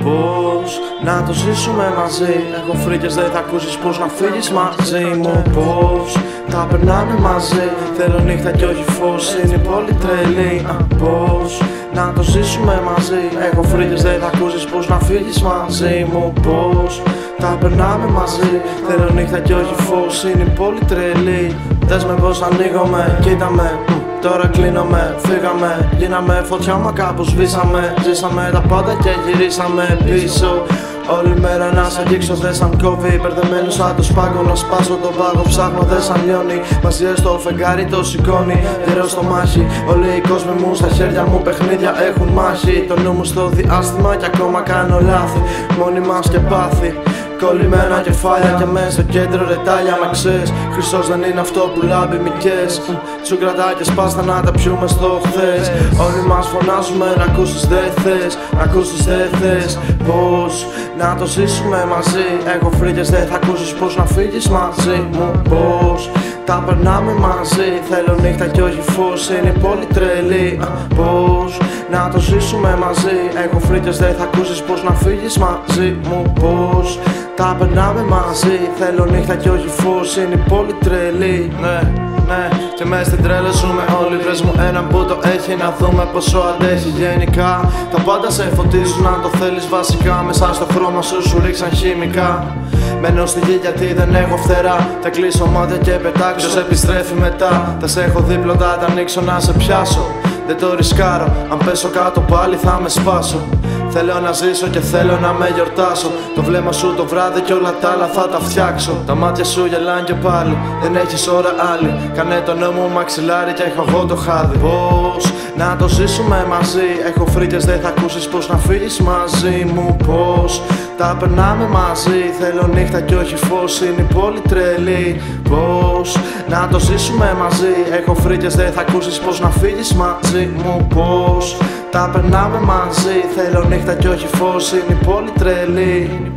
Πώς να το ζήσουμε μαζί? Έχω φρίκες, δεν θα ακούσεις πως να φύγεις μαζί μου. Πώς τα περνάμε μαζί? Θέλω νύχτα κι όχι φως, είναι η πόλη τρελή. Πώς να το ζήσουμε μαζί? Έχω φρίκες, δεν θα ακούσεις πως να φύγεις μαζί μου. Πώς τα περνάμε μαζί? Θέλω νύχτα κι όχι φως, είναι η πόλη τρελή. Δες με πως ανοίγομαι, κοίτα με. Τώρα κλείνομαι, φύγαμε, γίναμε φωτιά μα κάπου σβήσαμε. Ζήσαμε τα πάντα και γυρίσαμε πίσω. Όλη μέρα να σ' αγγίξω δεν σαν κόβει. Μπερδεμένος σαν το σπάγκο να σπάσω τον πάγο. Ψάχνω δεν σαν λιώνει, μαζί στο φεγγάρι το σηκώνει. Γερό στο μάχη, όλοι οι κόσμοι μου στα χέρια μου παιχνίδια έχουν μάχη. Το νου μου στο διάστημα κι ακόμα κάνω λάθη. Μόνοι μας και πάθη. Κολλημένα κεφάλια και μέσα στο κέντρο ρετάλια. Μα ξέρεις, χρυσός δεν είναι αυτό που λάμπει μικές. Τσουκρατά και σπάστα να τα πιούμε στο χθες. Όλοι μας φωνάζουμε να ακούσεις δεν θες, να ακούσεις δεν θες. Πώς να το ζήσουμε μαζί? Έχω φρίκες, δεν θα ακούσεις πως να φύγεις μαζί μου. Πώς τα περνάμε μαζί? Θέλω νύχτα κι όχι φως, είναι η πόλη τρελή. Πώς να το ζήσουμε μαζί? Έχω φρίκες, δεν θα ακούσεις πως να φύγεις μαζί μου. Πώς τα περνάμε μαζί? Θέλω νύχτα κι όχι φως, είναι η πόλη τρελή. Ναι, και μες στην τρέλα ζούμε όλοι. Βρες μου έναν που το έχει, να δούμε πόσο αντέχει γενικά. Τα πάντα σε φωτίζουν αν το θέλεις βασικά. Μέσα στο χρώμα σου ρίξαν χημικά. Μένω στη γη γιατί δεν έχω φτερά. Τα κλείσω μάτια και πετάξω, σε επιστρέφει μετά. Τα σε έχω δίπλωτα, τα ανοίξω να σε πιάσω. Δεν το ρισκάρω, αν πέσω κάτω πάλι θα με σπάσω. Θέλω να ζήσω και θέλω να με γιορτάσω. Το βλέμμα σου το βράδυ και όλα τα άλλα θα τα φτιάξω. Τα μάτια σου γελάνε και πάλι, δεν έχεις ώρα άλλη. Κάνε το νόμο μου μαξιλάρι και έχω εγώ το χάδι. Πώς να το ζήσουμε μαζί? Έχω φρίκες, δεν θα ακούσεις πως να φύγεις μαζί μου. Πώς τα περνάμε μαζί? Θέλω νύχτα κι όχι φως, είναι η πόλη τρελή. Πώς να το ζήσουμε μαζί? Έχω φρίκες, δεν θα ακούσεις πως να φύγεις μαζί μου. Πώς τα περνάμε μαζί? Θέλω νύχτα κι όχι φως, είναι η πόλη τρελή.